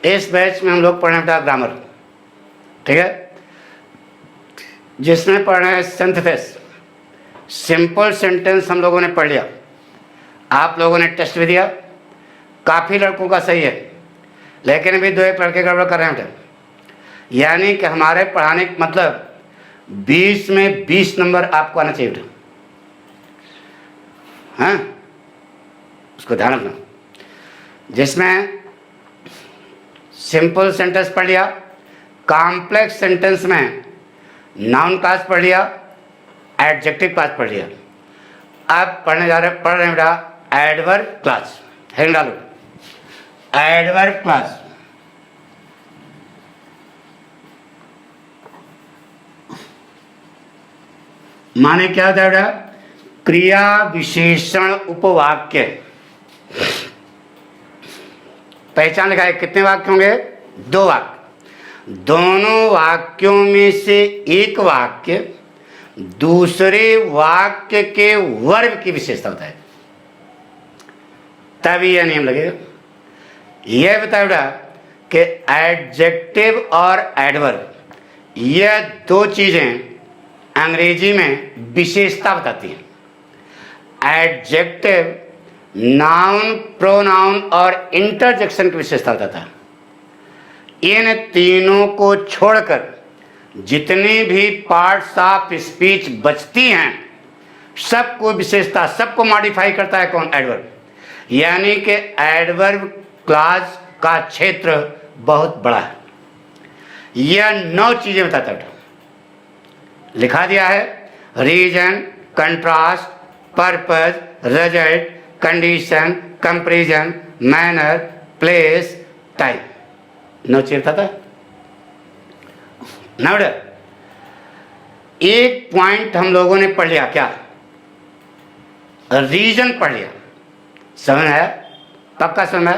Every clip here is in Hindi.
इस बैच में हम लोग पढ़ रहे हैं बेटा ग्रामर, ठीक है, जिसमें पढ़ रहे हैं सिंथेसिस। सिंपल सेंटेंस हम लोगों ने पढ़ लिया, आप लोगों ने टेस्ट भी दिया, काफ़ी लड़कों का सही है, लेकिन अभी 2-1 लड़के गड़बड़ कर रहे हैं बेटा। यानी कि हमारे पढ़ाने का मतलब 20 में 20 नंबर आपको आना चाहिए बेटा, हाँ, उसको ध्यान रखना। जिसमें सिंपल सेंटेंस पढ़ लिया, कॉम्प्लेक्स सेंटेंस में नाउन क्लास पढ़ लिया, एडजेक्टिव क्लास पढ़ लिया। अब पढ़ रहे हैं बेटा एडवर्ब क्लास। हेडिंग डालो, एडवर्ब क्लास। माने क्या होता है बेटा? क्रिया विशेषण उपवाक्य। पहचान लिखा है, कितने वाक्य होंगे? 2 वाक्य। दोनों वाक्यों में से एक वाक्य दूसरे वाक्य के वर्ग की विशेषता होता है, तभी यह नियम लगेगा। यह बताया बेटा कि एडजेक्टिव और एडवर्ब, यह 2 चीजें अंग्रेजी में विशेषता बताती हैं। एडजेक्टिव नाउन, प्रोनाउन और इंटरजेक्शन की विशेषता बताता है। इन तीनों को छोड़कर जितनी भी पार्ट्स ऑफ स्पीच बचती हैं, सबको विशेषता, सबको मॉडिफाई करता है कौन? एडवर्ब। यानी कि एडवर्ब क्लास का क्षेत्र बहुत बड़ा है। यह 9 चीजें बताता है, लिखा दिया है। Reason, contrast, purpose, result, condition, comparison, manner, place, time. 9 चीजें बताता है ना बेटा। एक पॉइंट हम लोगों ने पढ़ लिया, क्या? रीजन पढ़ लिया, समझ है? पक्का समझ?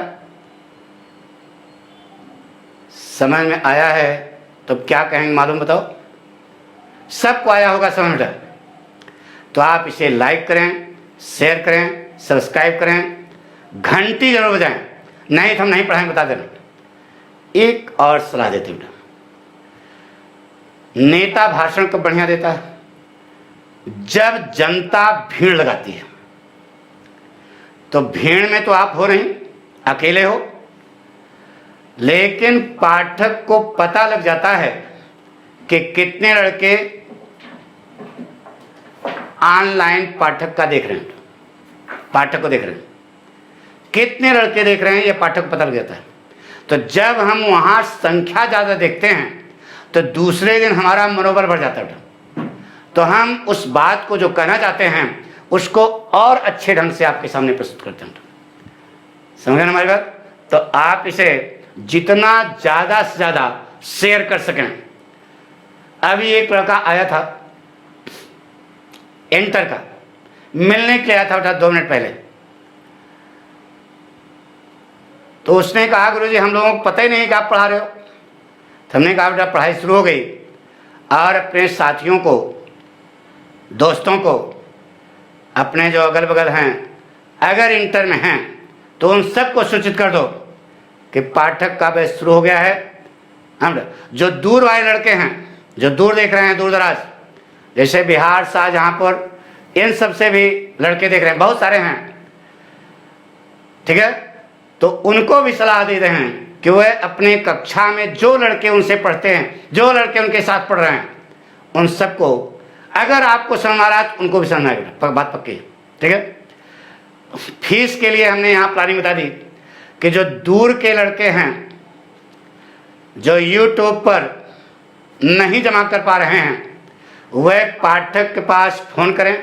समझ में आया है तो क्या कहेंगे मालूम? बताओ, सबको आया होगा समझ में? तो आप इसे लाइक करें, शेयर करें, सब्सक्राइब करें, घंटी जरूर बजाएं, नहीं तो हम नहीं पढ़ाएंगे, बता देना। एक और सलाह देते हैं, नेता भाषण कब बढ़िया देता है? जब जनता भीड़ लगाती है। तो भीड़ में तो आप हो नहीं, अकेले हो, लेकिन पाठक को पता लग जाता है कि कितने लड़के ऑनलाइन पाठक का देख रहे हैं, पाठक को देख रहे हैं, कितने लड़के देख रहे हैं, यह पाठक को पता लग जाता है। तो जब हम वहां संख्या ज्यादा देखते हैं तो दूसरे दिन हमारा मनोबल बढ़ जाता है। तो हम उस बात को जो कहना चाहते हैं उसको और अच्छे ढंग से आपके सामने प्रस्तुत करते हैं। समझ गए हमारी बात? तो आप इसे जितना ज्यादा से ज्यादा शेयर कर सकें। अभी एक लड़का आया था इंटर का, मिलने के लिए आया था बेटा 2 मिनट पहले। तो उसने कहा गुरुजी हम लोगों को पता ही नहीं कि आप पढ़ा रहे हो। तो हमने कहा बेटा पढ़ाई शुरू हो गई, और अपने साथियों को, दोस्तों को, अपने जो अगल बगल हैं, अगर इंटर में हैं तो उन सबको सूचित कर दो कि पाठक का बैच शुरू हो गया है। हम जो दूर वाले लड़के हैं, जो दूर देख रहे हैं, दूर दराज, जैसे बिहार, शाहजहांपुर, इन सब से भी लड़के देख रहे हैं, बहुत सारे हैं, ठीक है। तो उनको भी सलाह दे रहे हैं कि वह अपने कक्षा में जो लड़के उनसे पढ़ते हैं, जो लड़के उनके साथ पढ़ रहे हैं, उन सबको, अगर आपको समझ आ रहा है तो उनको भी समझ आएगा, बात पक्की, ठीक है। फीस के लिए हमने यहाँ प्लानिंग बता दी कि जो दूर के लड़के हैं, जो यूट्यूब पर नहीं जमा कर पा रहे हैं, वह पाठक के पास फोन करें।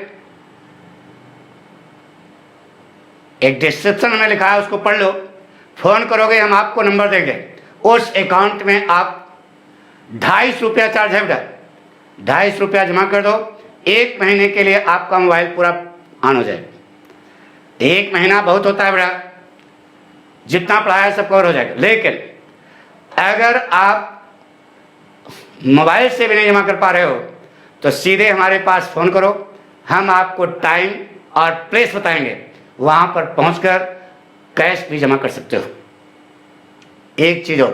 एक डिस्क्रिप्शन में लिखा है, उसको पढ़ लो, फोन करोगे हम आपको नंबर देंगे, उस अकाउंट में आप 250 रुपया चार्ज है बेटा, 250 रुपया जमा कर दो, 1 महीने के लिए आपका मोबाइल पूरा ऑन हो जाए। 1 महीना बहुत होता है बेटा, जितना पढ़ाया सब कवर हो जाएगा। लेकिन अगर आप मोबाइल से भी नहीं जमा कर पा रहे हो तो सीधे हमारे पास फोन करो, हम आपको टाइम और प्लेस बताएंगे, वहां पर पहुंचकर कैश भी जमा कर सकते हो। एक चीज और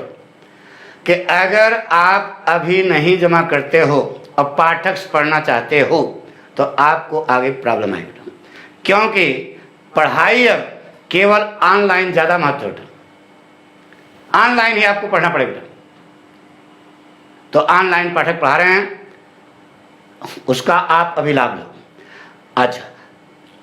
कि अगर आप अभी नहीं जमा करते हो और पाठक पढ़ना चाहते हो तो आपको आगे प्रॉब्लम आएगी, क्योंकि पढ़ाई अब केवल ऑनलाइन ज़्यादा महत्व है। ऑनलाइन ही आपको पढ़ना पड़ेगा। तो ऑनलाइन पाठक पढ़ा रहे हैं, उसका आप अभी लाभ लो। अच्छा,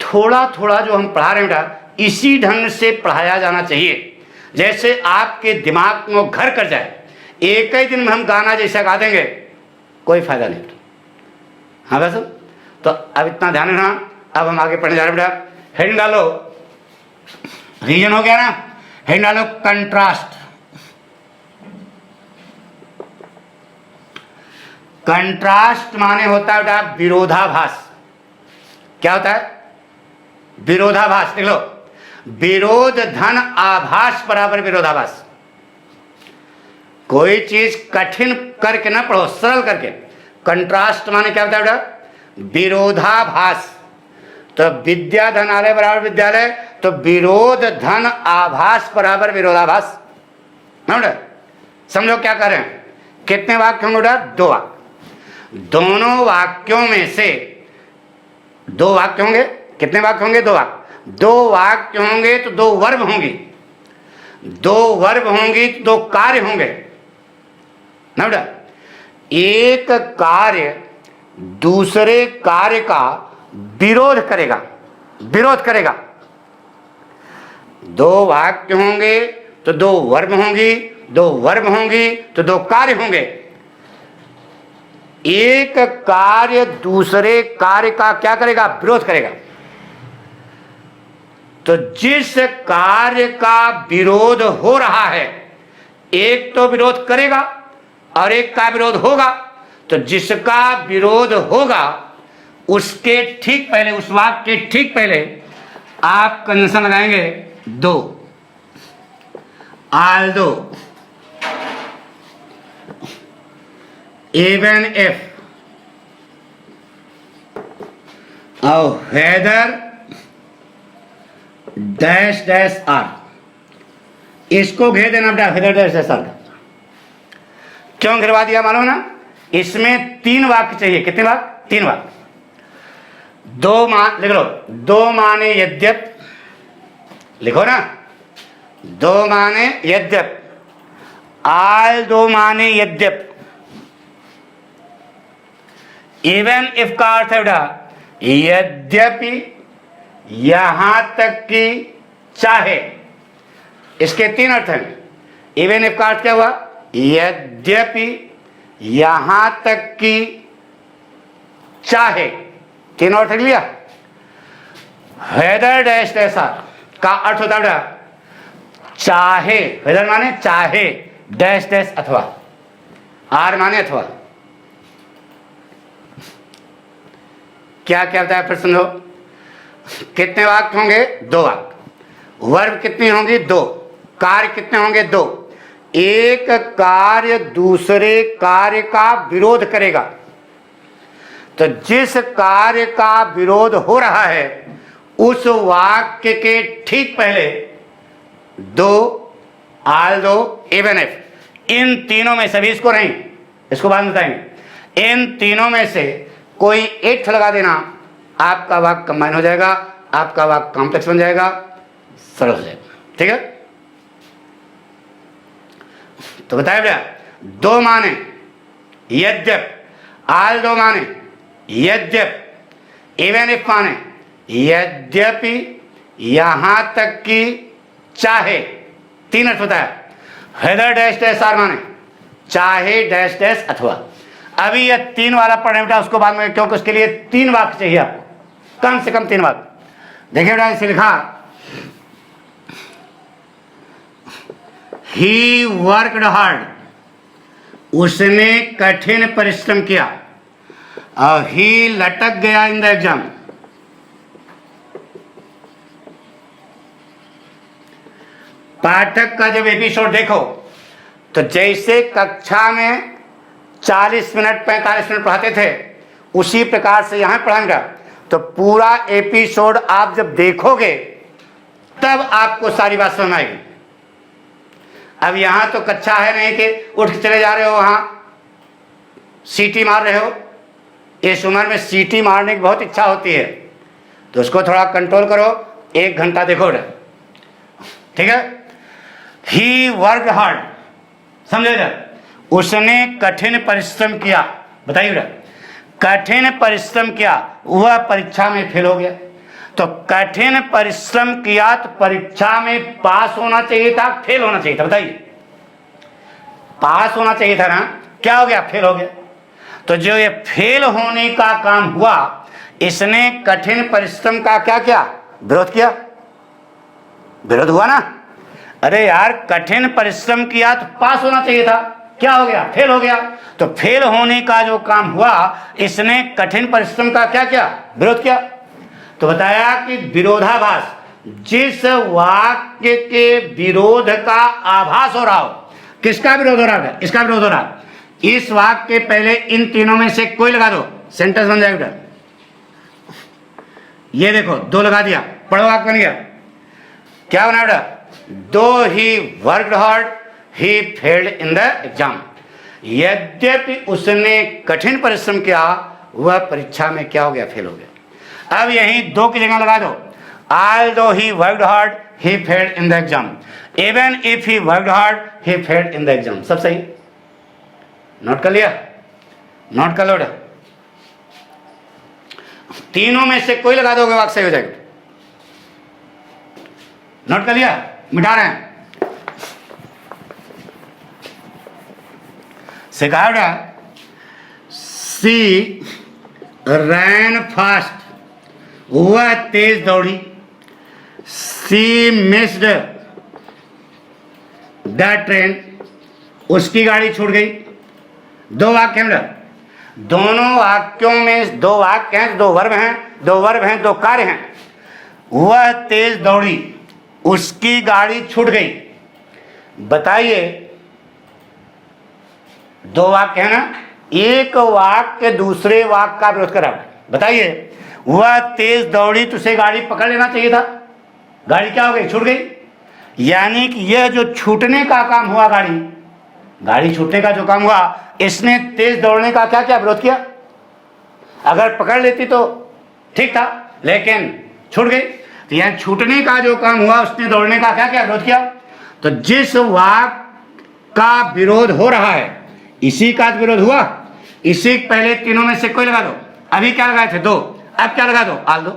थोड़ा थोड़ा जो हम पढ़ा रहे हैं बेटा, इसी ढंग से पढ़ाया जाना चाहिए जैसे आपके दिमाग में घर कर जाए। एक ही दिन में हम गाना जैसा गा देंगे, कोई फायदा नहीं। हाँ बस, तो अब इतना ध्यान रखना। अब हम आगे पढ़ने जा रहे हैं बेटा। हेडिंग डालो, रीजन हो गया ना। हेडिंग डालो कंट्रास्ट। कंट्रास्ट माने होता है बेटा विरोधाभास। क्या होता है? विरोधाभास। देख लो, विरोध धन आभास बराबर विरोधाभास। कोई चीज कठिन करके ना पढ़ो, सरल करके। कंट्रास्ट माने क्या होता है बेटा? विरोधाभास। तो विद्या धन आलय बराबर विद्यालय, तो विरोध धन आभास बराबर विरोधाभास। समझो क्या कर रहे हैं। कितने वाक्य होंगे बेटा? 2 वाक्य। दोनों वाक्यों में से 2 वाक्य होंगे। कितने वाक्य होंगे? 2 वाक्य। 2 वाक्य होंगे तो 2 वर्ब होंगी। 2 वर्ब होंगी तो 2 कार्य होंगे ना बेटा। एक कार्य दूसरे कार्य का विरोध करेगा। विरोध करेगा। 2 वाक्य होंगे तो 2 वर्ब होंगी, 2 वर्ब होंगी तो 2 कार्य होंगे। एक कार्य दूसरे कार्य का क्या करेगा? विरोध करेगा। तो जिस कार्य का विरोध हो रहा है, एक तो विरोध करेगा और एक का विरोध होगा। तो जिसका विरोध होगा उसके ठीक पहले, उस वाक्य के ठीक पहले आप कंजंक्शन लगाएंगे 2। although, even if, और whether डैश डैश आर। इसको घेर देना बेटा, whether डैश डैश आर। क्यों घिरवा दिया मालूम ना? इसमें 3 वाक्य चाहिए। कितने वाक्य? 3 वाक्य। 2 मान लिख लो। 2 माने यद्यप, लिखो ना। 2 माने यद्यप, आल 2 माने यद्यप, इवन इफ का अर्थ है बेटा यद्यपि, यहां तक कि, चाहे। इसके 3 अर्थ हैं। इवन इफ का अर्थ क्या हुआ? यद्यपि, यहां तक कि, चाहे। 3 अर्थ लिया। वेदर डैश डैश आर का अर्थ होता है बेटा चाहे। वेदर माने चाहे, डैश डैश अथवा, आर माने अथवा। क्या क्या होता है फिर समझो। कितने वाक्य होंगे? 2 वाक्य। वर्ब कितनी होंगी? 2। कार्य कितने होंगे? 2। एक कार्य दूसरे कार्य का विरोध करेगा। तो जिस कार्य का विरोध हो रहा है उस वाक्य के ठीक पहले 2, although, even if, इन तीनों में से भी, इसको नहीं, इसको बाद में बताएंगे। इन तीनों में से कोई एक लगा देना, आपका वाक्य कंबाइन हो जाएगा, आपका वाक्य कॉम्प्लेक्स बन जाएगा, सरल हो जाएगा। ठीक है? तो बताया भैया, 2 माने यद्यप, although माने यद्यप, इवन इफ माने यद्यपि, यहां तक कि, चाहे। 3 अर्थ होता है। वेदर डैश डैश आर माने चाहे डैश डैश अथवा। अभी यह 3 वाला पढ़ने बेटा, उसको बाद में, क्योंकि उसके लिए 3 वाक्य चाहिए आपको, कम से कम 3 वाक्य। देखिए बेटा, इसे लिखा ही वर्कड हार्ड, उसने कठिन परिश्रम किया। और ही लटक गया इन द एग्जाम, पाठक का जब एपिसोड देखो तो जैसे कक्षा में 40 मिनट 45 मिनट पढ़ाते थे उसी प्रकार से यहां पढ़ाऊंगा। तो पूरा एपिसोड आप जब देखोगे तब आपको सारी बात समझ आएगी। अब यहाँ तो कच्चा है नहीं कि उठ के चले जा रहे हो वहाँ सीटी मार रहे हो। इस उम्र में सीटी मारने की बहुत इच्छा होती है, तो उसको थोड़ा कंट्रोल करो, 1 घंटा देखो, ठीक है। ही वर्क हार्ड, समझे जा, उसने कठिन परिश्रम किया। बताइए बेटा, कठिन परिश्रम किया, वह परीक्षा में फेल हो गया। तो कठिन परिश्रम किया तो परीक्षा में पास होना चाहिए था, फेल होना चाहिए था? बताइए, पास होना चाहिए था ना, क्या हो गया? फेल हो गया। तो जो ये फेल होने का काम हुआ, इसने कठिन परिश्रम का क्या किया? विरोध किया। विरोध हुआ ना। अरे यार, कठिन परिश्रम किया तो पास होना चाहिए था, क्या हो गया? फेल हो गया। तो फेल होने का जो काम हुआ, इसने कठिन परिश्रम का क्या किया? विरोध किया। तो बताया कि विरोधाभास, जिस वाक्य के विरोध का आभास हो रहा हो, किसका विरोध हो रहा है? इसका विरोध हो रहा है। इस वाक्य के पहले इन तीनों में से कोई लगा दो, सेंटेंस बन जाएगा। ये देखो, 2 लगा दिया, पढ़ो, वाक्य बन गया। क्या बना बेटा? दो he worked hard he failed in the exam. यद्यपि उसने कठिन परिश्रम किया, वह परीक्षा में क्या हो गया? फेल हो गया। अब यहीं 2 की जगह लगा दो, although he worked hard he failed in the exam, even if he worked hard he failed in the exam। सब सही, नोट कर लिया? नोट कर लो। तीनों में से कोई लगा दोगे, वाक्य सही हो जाएगा। नोट कर लिया? मिटा रहे हैं। सिखाड़ा, सी रैन फास्ट, वह तेज दौड़ी। सी मिस्ड द ट्रेन, उसकी गाड़ी छूट गई। 2 वाक्य हैं, दोनों वाक्यों में 2 वाक्य हैं, 2 वर्ब हैं, 2 वर्ब हैं, 2 कार्य हैं। वह तेज दौड़ी, उसकी गाड़ी छूट गई। बताइए, 2 वाक्य है ना, एक वाक्य दूसरे वाक्य का विरोध करा। बताइए, वह तेज दौड़ी तो उसे गाड़ी पकड़ लेना चाहिए था, गाड़ी क्या हो गई? छूट गई। यानी कि यह जो छूटने का काम हुआ, गाड़ी छूटने का जो काम हुआ, इसने तेज दौड़ने का क्या क्या विरोध किया? अगर पकड़ लेती तो ठीक था, लेकिन छूट गई। तो यह छूटने का जो काम हुआ, उसने दौड़ने का क्या क्या विरोध किया? तो जिस वाक्य का विरोध हो रहा है, इसी का विरोध हुआ। इसी पहले तीनों में से कोई लगा दो। अभी क्या लगाए थे? 2, अब क्या लगा दो? आल दो।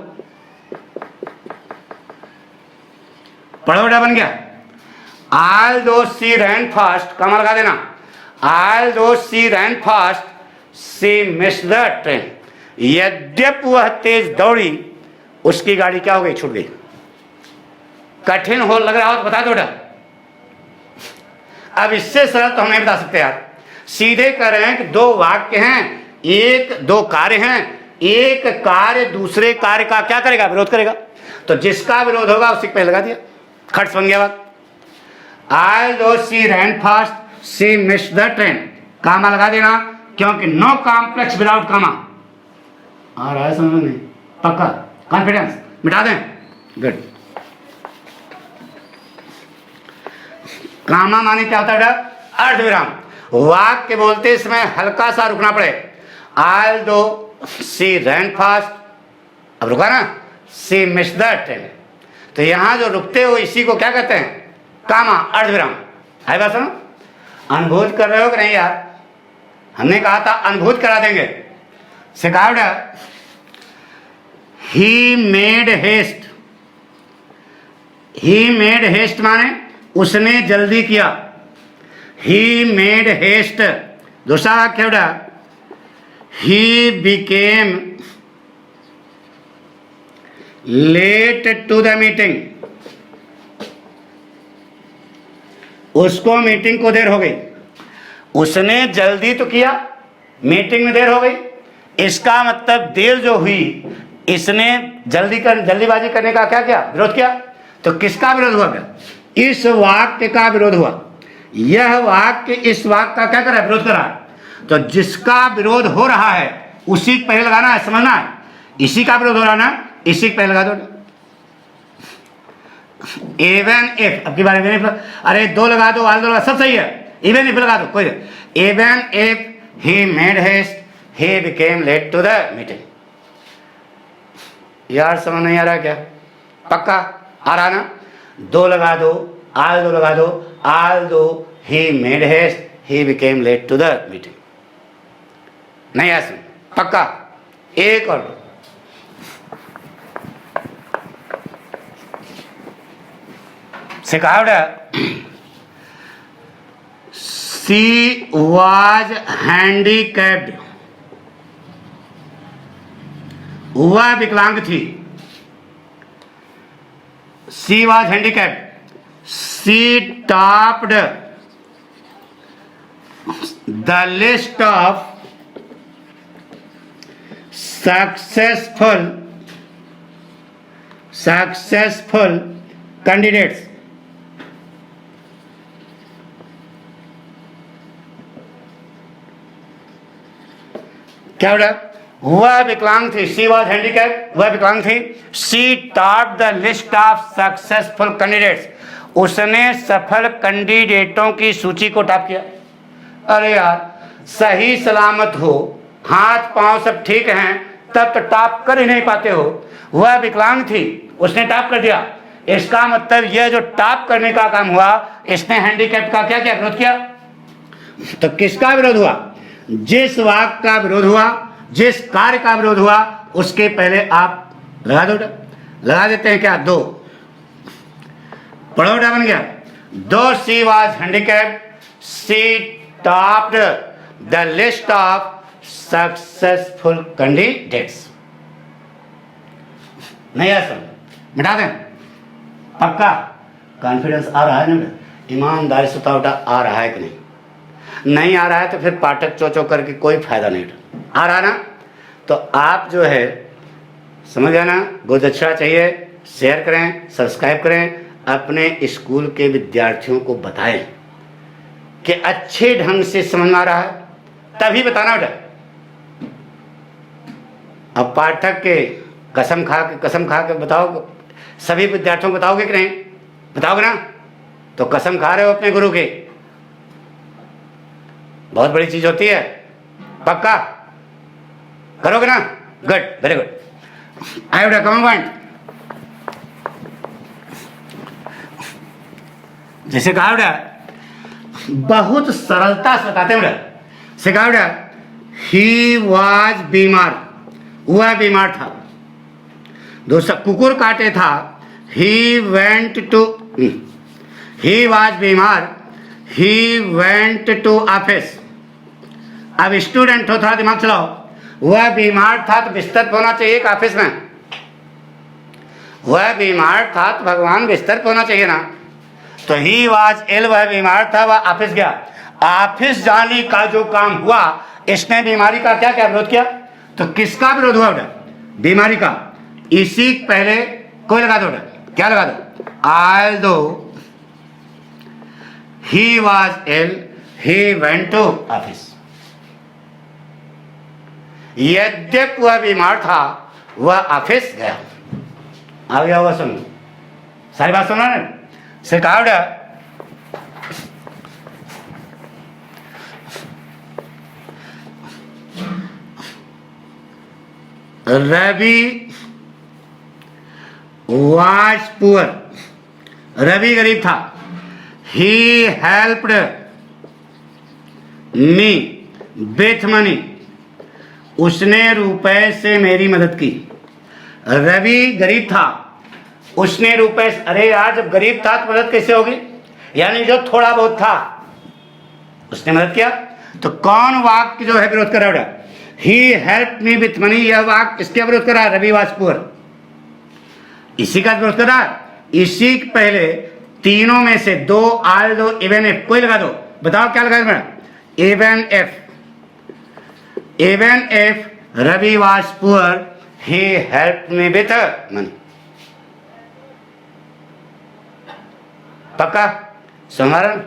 पढ़ो बेटा, बन गया। although she ran fast, कमा लगा देना। although she ran fast she missed the train, यद्यपि वह तेज दौड़ी, उसकी गाड़ी क्या हो गई? छूट गई। कठिन हो लग रहा हो तो बता दो बेटा। अब इससे सरल तो हम नहीं बता सकते यार, सीधे कह रहे हैं कि 2 वाक्य हैं, 2 कार्य हैं, एक कार्य दूसरे कार्य का क्या करेगा? विरोध करेगा। तो जिसका विरोध होगा उसी पे लगा दिया, खर्च बन गया बात। although she ran fast she missed the train, कामा लगा देना, क्योंकि नो कॉम्प्लेक्स विदाउट कामा। आ रहा है समझ में? पक्का? कॉन्फिडेंस? मिटा दें? गुड। कामा माने क्या होता है? अर्ध विराम। वाक्य बोलते समय हल्का सा रुकना पड़े। although she ran fast, अब रुका ना, she missed the train। तो यहां जो रुकते हो, इसी को क्या कहते हैं? कामा, अर्धविराम। है बात सुनो? अनुभूत कर रहे हो कि नहीं यार? हमने कहा था अनुभूत करा देंगे। सिखावट, he made haste. He made haste माने उसने जल्दी किया। He made haste. दूसरा वाक्य बेटा, he became late to the meeting, उसको मीटिंग को देर हो गई। उसने जल्दी तो किया, मीटिंग में देर हो गई। इसका मतलब देर जो हुई, इसने जल्दीबाजी करने का क्या किया? विरोध किया। तो किसका विरोध हुआ? इस वाक्य का विरोध हुआ। यह वाक्य इस वाक्य का क्या कर रहा है? विरोध कर रहा है। तो जिसका विरोध हो रहा है उसी को पहले लगाना है, समझना है। इसी का विरोध हो रहा है ना, इसी को पहले लगा दो। इवन इफ, अब की बार इवन इफ, अरे दो लगा दो, आल दो लगा, सब सही है, इवन इफ लगा दो कोई। Even if he made haste he became late to the meeting. यार समझ नहीं आ रहा क्या? पक्का आ रहा ना? दो लगा दो, आल दो लगा दो, although he made haste he became late to the meeting. नहीं ऐसा पक्का? एक और सिखावड़ा, सी वाज हैंडीकैप्ड, वह विकलांग थी। She was handicapped, she topped the list of successful candidates. क्या बोला? वह विकलांग थी, सी वॉज हैंडीकैप, वह विकलांग थी। She top the list of successful candidates, उसने सफल कैंडिडेटों की सूची को टॉप किया। अरे यार सही सलामत हो, हाथ पांव सब ठीक हैं, तब तो टॉप कर ही नहीं पाते हो। वह विकलांग थी, उसने टॉप कर दिया। इसका मतलब यह जो टॉप करने का काम हुआ, इसने हैंडीकैप का क्या क्या विरोध किया? तो किसका विरोध हुआ? जिस वाक्य का विरोध हुआ, जिस कार्य का विरोध हुआ, उसके पहले आप लगा दो। लगा देते हैं क्या? दो पढ़ो, बन गया। Though she was handicapped, she topped the list of successful candidates. नहीं ऐसा मिटा दें? पक्का कॉन्फिडेंस आ रहा है ना? ईमानदारी से बताओ आ रहा है कि नहीं? नहीं आ रहा है तो फिर पाठक चो करके कोई फायदा नहीं। आ रहा ना? तो आप जो है समझ गया ना? बहुत अच्छा चाहिए, शेयर करें, सब्सक्राइब करें, अपने स्कूल के विद्यार्थियों को बताएं कि अच्छे ढंग से समझ में आ रहा है, तभी बताना बेटा। अब पाठक के कसम खा के बताओ, सभी विद्यार्थियों को बताओगे कि नहीं? बताओगे ना? तो कसम खा रहे हो अपने गुरु के, बहुत बड़ी चीज होती है। पक्का करोगे ना? Good, very good. I would come point, जैसे कहा बेटा, बहुत सरलता से बताते हैं बेटा। सिखा बेटा, ही वाज बीमार, वह बीमार था। दोस्तों कुकुर काटे था, he went to, he was बीमार, ही वेंट टू ऑफिस। अब स्टूडेंट हो, थोड़ा दिमाग चलाओ। वह बीमार था तो बिस्तर पे होना चाहिए ऑफिस में? वह बीमार था तो भगवान बिस्तर पे होना चाहिए ना? तो ही वाज इल, वह बीमार था, वह ऑफिस गया। ऑफिस जाने का जो काम हुआ, इसने बीमारी का क्या क्या विरोध किया? तो किसका विरोध हुआ बेटा? बीमारी का। इसी पहले कोई लगा दो बेटा, क्या लगा दो? Although he was ill he went to office. यद्यपि वह बीमार था, वह ऑफिस गया। आ गया हुआ, सुन सारी बात सुना ना? सिखाओ बेटा, रवि वाज पुअर, रवि गरीब था। He helped me with money, उसने रुपए से मेरी मदद की। रवि गरीब था, उसने रुपए, अरे यार जब गरीब था तो मदद कैसे होगी? यानी जो थोड़ा बहुत था उसने मदद किया। तो कौन वाक्य जो है विरोध कर रहा है? ही हेल्प मी विथ मनी, यह वाक्य इसके विरोध कर रहा है, रवि वाज पुअर, इसी का विरोध कर रहा है। इसी पहले तीनों में से दो, आल दो, इवन एफ, कोई लगा दो। बताओ क्या लगा मेरा? Even if, even if Ravi was poor he help me with money. पक्का समारण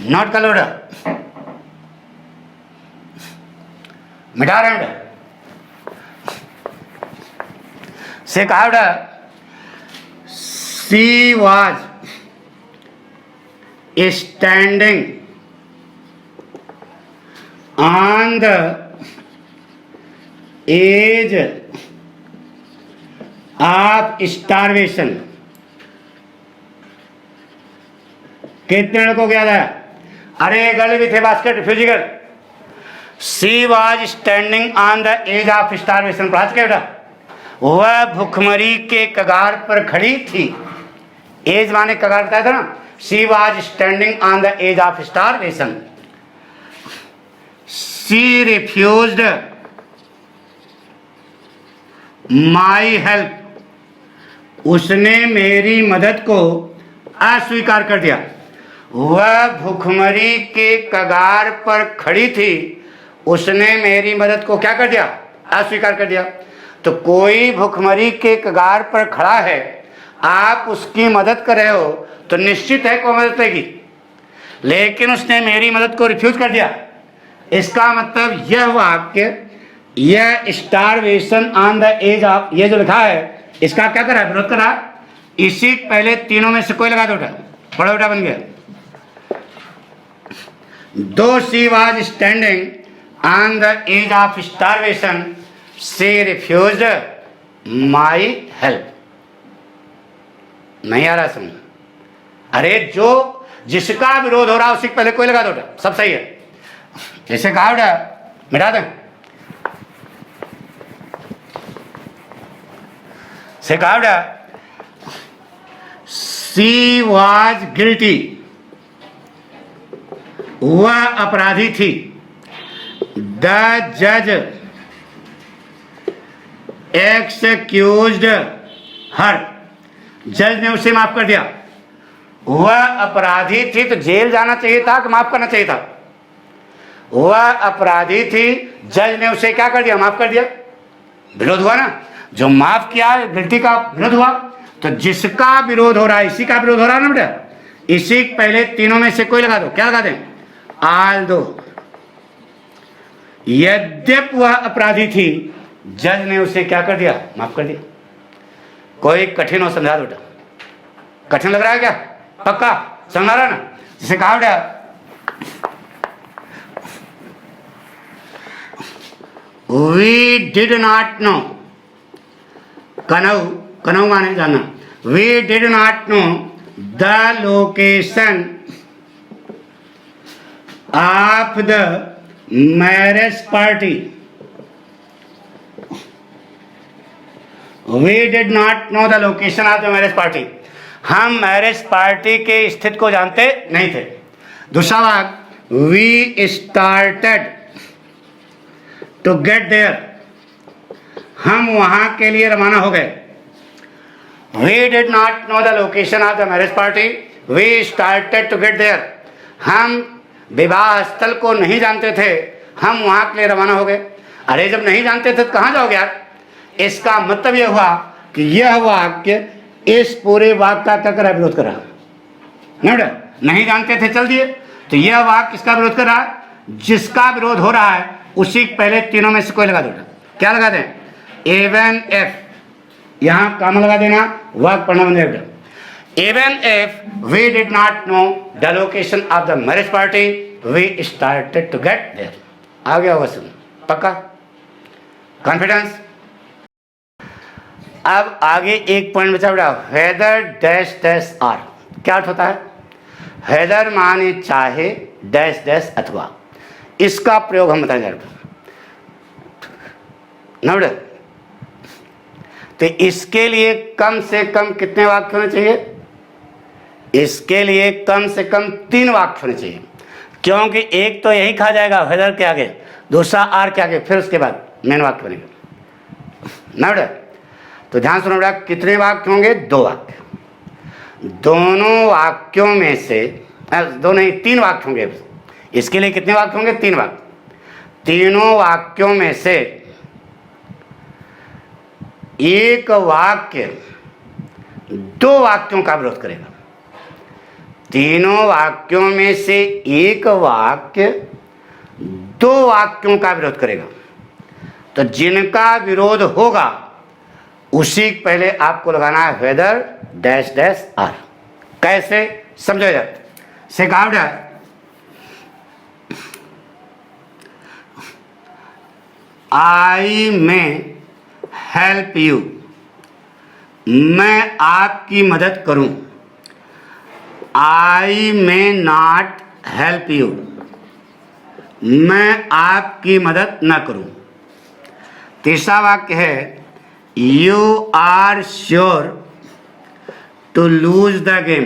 नोट कर लो बेटा, मिटा रहे बेटा। से कहा बेटा, she was standing on the edge of starvation. कितने लड़कों को याद है? अरे गले भी थे बास्केट फिजिकल। She was standing on the edge of starvation, पढ़ा चुके बेटा? वह भुखमरी के कगार पर खड़ी थी। एज माने कगार बताया था ना। She was standing on the edge of starvation. She refused my help, उसने मेरी मदद को अस्वीकार कर दिया। वह भुखमरी के कगार पर खड़ी थी, उसने मेरी मदद को क्या कर दिया? अस्वीकार कर दिया। तो कोई भुखमरी के कगार पर खड़ा है, आप उसकी मदद कर रहे हो तो निश्चित है कोई मदद करेगी, लेकिन उसने मेरी मदद को रिफ्यूज कर दिया। इसका मतलब यह वाक्य, यह starvation on the edge of, ये जो लिखा है इसका क्या करा? विरोध करा। इसी पहले तीनों में से कोई लगा दो, बड़ा बेटा बन गया। Though she was standing on the edge of starvation, she refused my help. नहीं आ रहा समझ? अरे जो जिसका विरोध हो रहा उसी पहले कोई लगा दो, सब सही है। जैसे कहा बेटा, मिटा दें से कहा बेटा, शी वॉज गिल्टी, वह अपराधी थी। द जज एक्सक्यूज्ड हर, जज ने उसे माफ कर दिया। वह अपराधी थी तो जेल जाना चाहिए था कि माफ करना चाहिए था? वह अपराधी थी, जज ने उसे क्या कर दिया? माफ कर दिया। विरोध हुआ ना, जो माफ किया गिल्टी का विरोध हुआ। तो जिसका विरोध हो रहा है इसी का विरोध हो रहा है ना बेटा। इसी पहले तीनों में से कोई लगा दो, क्या लगा दें? आल दो। यद्यपि वह अपराधी थी, जज ने उसे क्या कर दिया? माफ कर दिया। कोई कठिन हो समझा दो बेटा। कठिन लग रहा है क्या? पक्का समझा रहा ना? जिसे कहा बेटा, वी डिड नॉट नो, कनऊ, कनऊ माने जाना। We did not know the location of the marriage party. We did not know the location of the marriage party, हम मैरिज पार्टी के स्थिति को जानते नहीं थे। दूसरा वाक्य, we started to get there, हम वहां के लिए रवाना हो गए। We did not know the location of the marriage party, we started to get there, हम विवाह स्थल को नहीं जानते थे, हम वहां के लिए रवाना हो गए। अरे जब नहीं जानते थे तो कहाँ जाओगे यार? इसका मतलब यह हुआ कि यह वाक्य इस पूरे वाक्य का क्या करा? विरोध करा। नहीं जानते थे चल दिए, तो यह वाक्य इसका विरोध कर रहा है। जिसका विरोध हो रहा है उसी पहले तीनों में से कोई लगा दो। क्या लगा दें? एवन एफ, यहां काम लगा देना, वाक्य पढ़ना बंद है। Even if we did not know the location of the marriage party, we started to get there. आ गया होगा सुन, पक्का कॉन्फिडेंस। अब आगे एक पॉइंट बचा बेटा, वेदर डैश डैश आर, क्या अर्थ होता है? वेदर माने चाहे, डैश डैश अथवा, इसका प्रयोग हम बताएंगे ना बेटा। तो इसके लिए कम से कम कितने वाक्य होने चाहिए? इसके लिए कम से कम 3 वाक्य होने चाहिए, क्योंकि एक तो यही कहा जाएगा वेदर के आगे, दूसरा आर के आगे, फिर उसके बाद मेन वाक्य बनेगा ना बेटा। तो ध्यान सुनो बेटा, कितने वाक्य होंगे? 2 वाक्य। दोनों वाक्यों में से 3 वाक्य होंगे। इसके लिए कितने वाक्य होंगे? 3 वाक्य। तीनों वाक्यों में से एक वाक्य 2 वाक्यों का विरोध करेगा। तीनों वाक्यों में से एक वाक्य 2 वाक्यों का विरोध करेगा। तो जिनका विरोध होगा उसी पहले आपको लगाना है वेदर डैश डैश आर। कैसे समझो जाए से कहा आई में हेल्प यू, मैं आपकी मदद करूं। आई में नॉट हेल्प यू, मैं आपकी मदद न करूं। तीसरा वाक्य है you are sure to lose the game,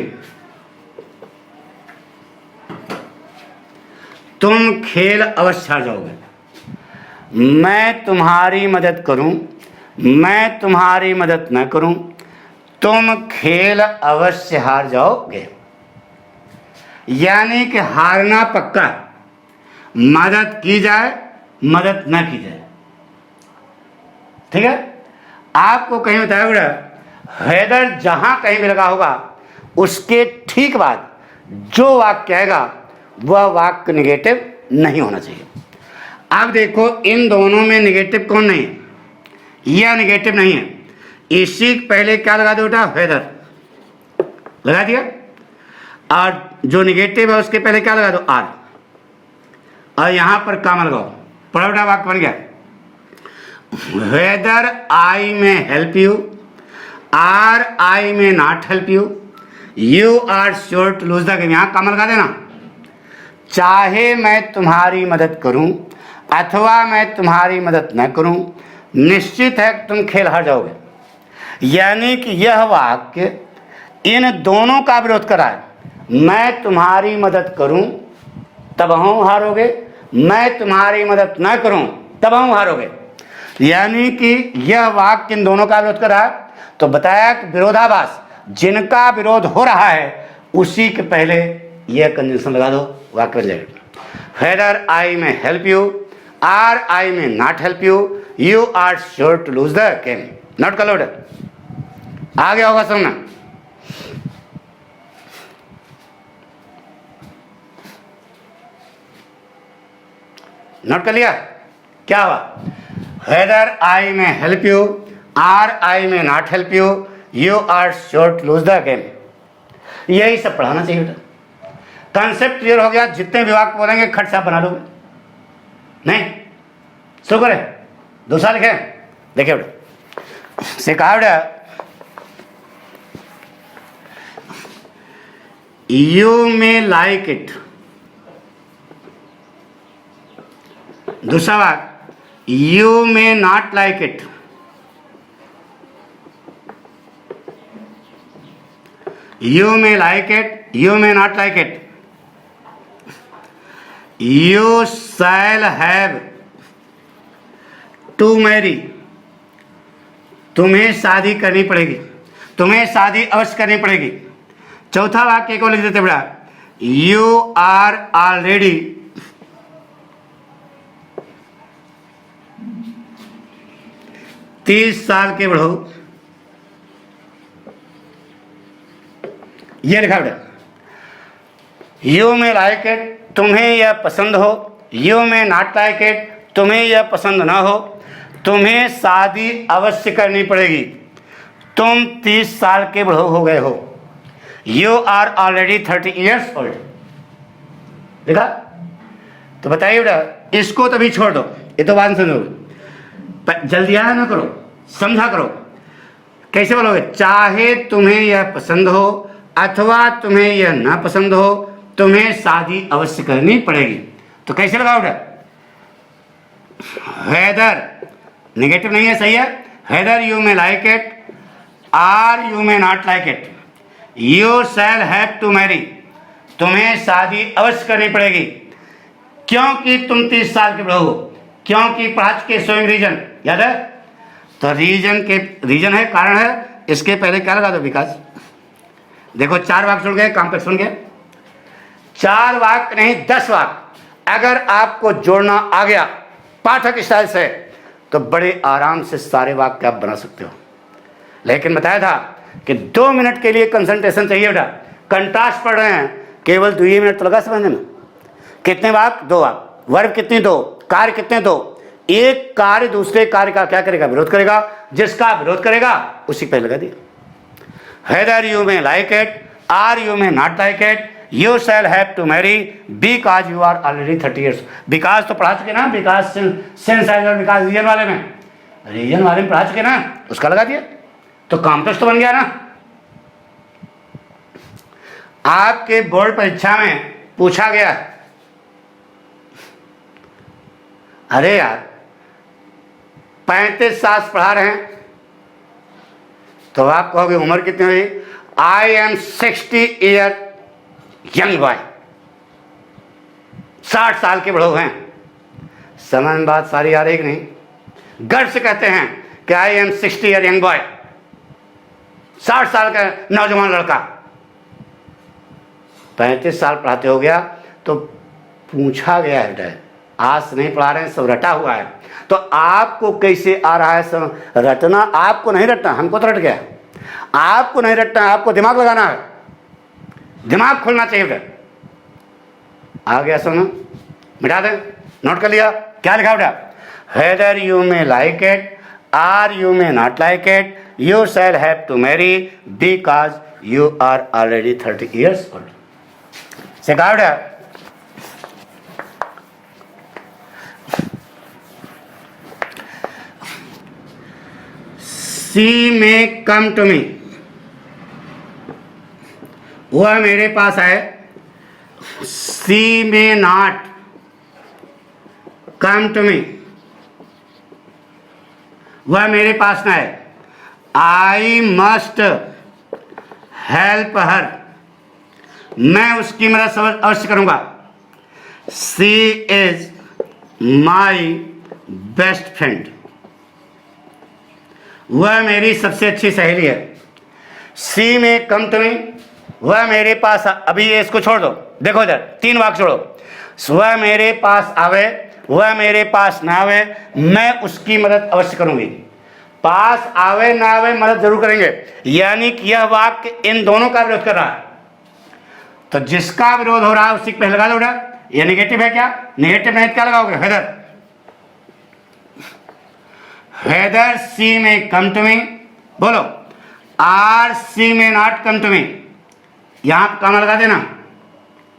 तुम खेल अवश्य हार जाओगे। मैं तुम्हारी मदद करूं, मैं तुम्हारी मदद न करूं, तुम खेल अवश्य हार जाओगे। यानी कि हारना पक्का, मदद की जाए मदद न की जाए। ठीक है, आपको कहीं बताया बेटा हैदर जहां कहीं भी लगा होगा उसके ठीक बाद जो वाक्य आएगा वह वाक्य निगेटिव नहीं होना चाहिए। अब देखो इन दोनों में निगेटिव कौन नहीं है, यह निगेटिव नहीं है। इसी पहले क्या लगा दो बेटा, हैदर लगा दिया, और जो निगेटिव है उसके पहले क्या लगा दो, आर, और यहां पर कामा लगाओ। पढ़ा बेटा वाक्य बन गया, वेदर आई में help you, or I may not help you, you are sure to lose the game. यहां कामा लगा देना। चाहे मैं तुम्हारी मदद करूं अथवा मैं तुम्हारी मदद न करूं, निश्चित है कि तुम खेल हार जाओगे। यानी कि यह वाक्य इन दोनों का विरोध कर रहा है। मैं तुम्हारी मदद करूं तब हम हारोगे, मैं तुम्हारी मदद न करूं तब हम हारोगे। यानी कि यह वाक्य इन दोनों का विरोध कर रहा है। तो बताया कि विरोधाभास जिनका विरोध हो रहा है उसी के पहले यह कंजंक्शन लगा दो, वाक्य बन जाएगा। वेदर आई में help you, or I may not help you, you are sure to lose the game. Note कर लो, आ गया होगा समझना। नोट कर लिया क्या हुआ, वेदर आई में help you, or I may not help you, you are sure to lose the game. यही सब पढ़ाना चाहिए बेटा। कंसेप्ट क्लियर हो गया, जितने विभाग बोलेंगे खट साफ बना लोगे। नहीं शुरू करें, दूसरा लिखे, देखिए बेटा से कहा बेटा यू मे लाइक इट। दूसरा वाक्य you may not like it. You may like it, you may not like it. You shall have to marry, तुम्हें शादी करनी पड़ेगी, तुम्हें शादी अवश्य करनी पड़ेगी। चौथा वाक्य को लिख देते बेटा यू आर ऑलरेडी तीस साल के बढ़ो। ये लिखा बेटा यू में लाइक इट, तुम्हें यह पसंद हो, you may not like it, तुम्हें यह पसंद ना हो, तुम्हें शादी अवश्य करनी पड़ेगी, तुम 30 साल के बढ़ो हो गए हो। You are already 30 years old. देखा, तो बताइए बेटा इसको तभी छोड़ दो, ये तो बात सुनो, जल्दियाना ना करो, समझा करो। कैसे बोलोगे, चाहे तुम्हें यह पसंद हो अथवा तुम्हें यह ना पसंद हो, तुम्हें शादी अवश्य करनी पड़ेगी। तो कैसे लगाओ बेटा, वेदर नेगेटिव नहीं है, सही है। Whether you may like it, or you may not like it, you shall have to marry, तुम्हें शादी अवश्य करनी पड़ेगी क्योंकि तुम 30 साल के बढ़ो हो। क्योंकि पांच के स्वयं रीजन याद है, तो रीजन है, कारण है, इसके पहले क्या लगा दो, विकास। देखो 4 वाक्य सुन गए, कॉम्प्लेक्स सुन गए, 4 वाक्य नहीं 10 वाक्य अगर आपको जोड़ना आ गया पाठक स्टाइल से तो बड़े आराम से सारे वाक्य आप बना सकते हो। लेकिन बताया था कि 2 मिनट के लिए कंसंट्रेशन चाहिए बेटा। कंट्रास्ट पढ़ रहे हैं, केवल 2 मिनट तो लगा समझने में। कितने वाक्य, 2 वाक्य, वर्ब कितने, 2, कार्य कितने, 2। एक कार्य दूसरे कार्य का क्या करेगा, विरोध करेगा, जिसका विरोध करेगा उसी पे लगा दिया। whether you may like it or you may not like it, you shall have to marry because you are already 30 years. विकास तो पढ़ा चुके ना, विकास सेंस और विकास रीजन वाले में, रीजन वाले में पढ़ा चुके ना, उसका लगा दिया तो कॉम्प्लेक्स तो बन गया ना। आपके बोर्ड परीक्षा में पूछा गया, अरे यार 35 साल पढ़ा रहे हैं, तो आप कहोगे उम्र कितनी हुई? I am 60 year young boy, 60 साल के बड़े हुए हैं। समझ में बात सारी आ रही कि नहीं? गर्व से कहते हैं कि I am 60 year young boy, 60 साल का नौजवान लड़का। 35 साल पढ़ाते हो गया तो पूछा गया है, आज से नहीं पढ़ा रहे हैं, सब रटा हुआ है। तो आपको कैसे आ रहा है सब रटना? आपको नहीं रटना, हमको तो रट गया। आपको नहीं रटना है, आपको दिमाग लगाना है, दिमाग खुलना चाहिए बेटा। आ गया समझ? मिटा दें, नोट कर लिया क्या लिखा बेटा? whether you may like it or you may not like it, you shall have to marry because you are already 30 years old. से कहा बेटा she may come to me, वह मेरे पास आए। she may not come to me, वह मेरे पास ना आए। I must help her, मैं उसकी मदद अवश्य करूंगा। she is my best friend, वह मेरी सबसे अच्छी सहेली है। सी में कम टू मी, वह मेरे पास, अभी ये इसको छोड़ दो, देखो इधर 3 वाक्य छोड़ो। वह मेरे पास आवे, वह मेरे पास ना आवे, मैं उसकी मदद अवश्य करूंगी। पास आवे ना आवे मदद जरूर करेंगे, यानी कि यह वाक्य इन दोनों का विरोध कर रहा है। तो जिसका विरोध हो रहा है उसी पे लगा दो बेटा। ये नेगेटिव है क्या? नेगेटिव नहीं क्या लगाओगे? Whether, whether she may come to me, बोलो, or she may not come to me, यहां पर कॉमा लगा देना,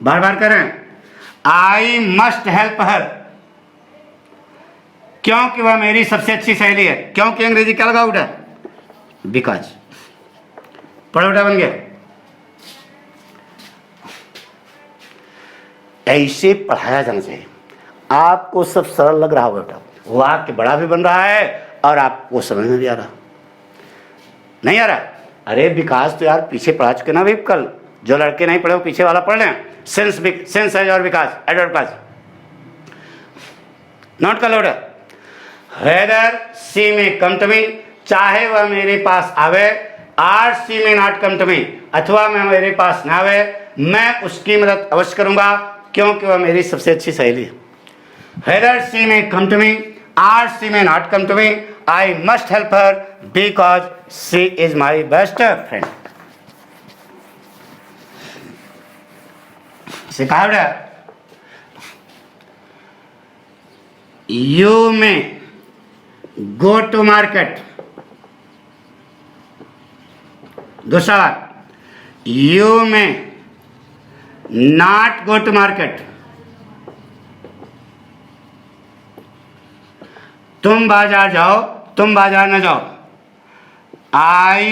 बार बार करें। I must help her, क्योंकि वह मेरी सबसे अच्छी सहेली है। क्योंकि अंग्रेजी क्या लगा उठा? बिकॉज। पढ़ो बेटा, बन गया। ऐसे पढ़ाया जाना चाहिए। आपको सब सरल लग रहा होगा बेटा, वाक्य बड़ा भी बन रहा है और आपको समझ में भी आ रहा। नहीं आ रहा? अरे विकास तो यार पीछे पढ़ा चुके ना भाई, कल जो लड़के नहीं पढ़े वो पीछे वाला पढ़ लें। सेंस है और विकास, एडवर्ड पास नोट कर लो बेटा। whether she may come to me, चाहे वह मेरे पास आवे, or she may not come to me, अथवा मैं मेरे पास ना आवे, मैं उसकी मदद अवश्य करूंगा क्योंकि वह मेरी सबसे अच्छी सहेली है। whether she may come to me or she may not come to me, I must help her because she is my best friend. सिखा बेटा। You may go to market, दूसरा बात, you may not go to market, तुम बाजार जाओ, तुम बाजार न जाओ। I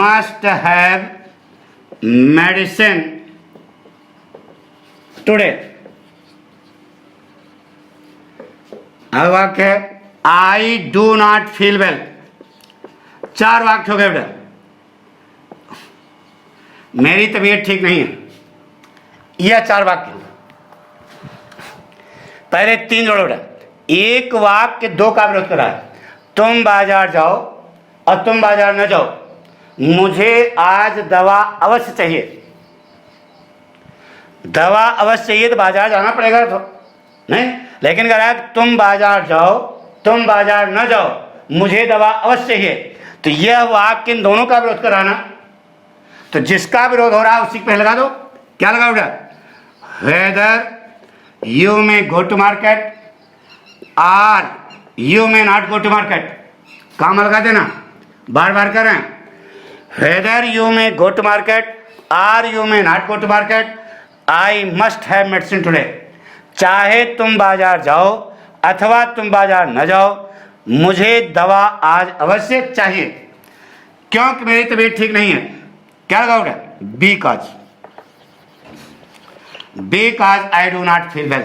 must have medicine today, अब वाक्य है I do not feel well। 4 वाक्य हो गए बेटा। मेरी तबीयत ठीक नहीं है, यह 4 वाक्य। पहले 3 जोड़ो बेटा। एक वाक्य 2 का विरोध कर रहा है। तुम बाजार जाओ और तुम बाजार न जाओ, मुझे आज दवा अवश्य चाहिए। दवा अवश्य चाहिए तो बाजार जाना पड़ेगा तो नहीं, लेकिन कह रहा है तुम बाजार जाओ, तुम बाजार न जाओ, मुझे दवा अवश्य चाहिए। तो यह वाक्य इन दोनों का विरोध कर रहा ना। तो जिसका विरोध हो रहा है उसी पे लगा दो। क्या लगा बेटा? whether you may go to market or you may not go to market, काम लगा देना, बार बार करें। Whether you may go to market or you may not go to market, I must have medicine today. चाहे तुम बाजार जाओ अथवा तुम बाजार न जाओ, मुझे दवा आज अवश्य चाहिए, क्योंकि मेरी तबीयत ठीक नहीं है। क्या लगा बेटा? Because I do not feel well,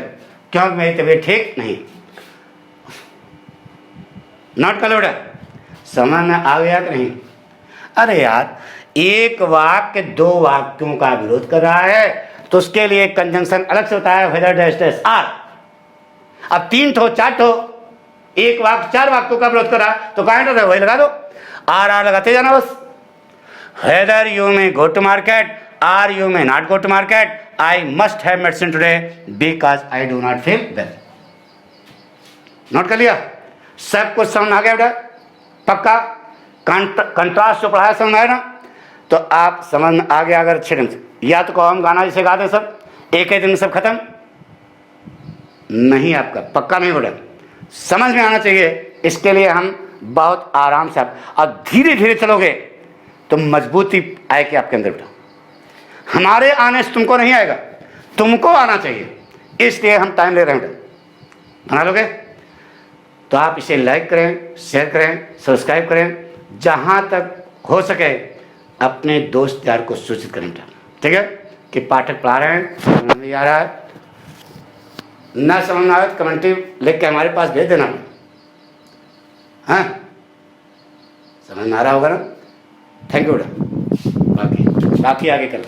क्योंकि मेरी तबीयत ठीक नहीं। नोट कर लो बेटा, समझ में आ गया कि नहीं? अरे यार, एक वाक्य दो वाक्यों का विरोध कर रहा है तो उसके लिए कंजंक्शन अलग से होता है, वेदर डैश डैश आर। अब 3 ठो 4 ठो एक वाक्य 4 वाक्यों का विरोध कर रहा है तो काइंड है वही लगा दो, आर लगाते जाना बस। Whether you may go to market or you may not go to market, I must have medicine today because I do not feel well. Note कर लिया? सब कुछ समझ आ गया बेटा? पक्का? कंट्रास्ट जो पढ़ाया समझ आया ना? तो आप समझ में आ गया अगर अच्छे ढंग से। या तो कहो हम गाना जैसे गाते सब एक ही दिन में सब खत्म नहीं, आपका पक्का नहीं बेटा, समझ में आना चाहिए। इसके लिए हम बहुत आराम से और धीरे धीरे चलोगे तो मजबूती आएगी आपके अंदर बेटा। हमारे आने से तुमको नहीं आएगा, तुमको आना चाहिए, इसलिए हम टाइम ले रहे हैं बेटा। बना लोगे? तो आप इसे लाइक करें, शेयर करें, सब्सक्राइब करें, जहाँ तक हो सके अपने दोस्त यार को सूचित करें बेटा, ठीक है? कि पाठक पढ़ा रहे हैं, समझ नहीं आ रहा है, ना समझ में आए तो कमेंट्री लिख के हमारे पास भेज देना। हाँ, समझ में आ रहा होगा ना? थैंक यू बेटा। बाकी आगे करो।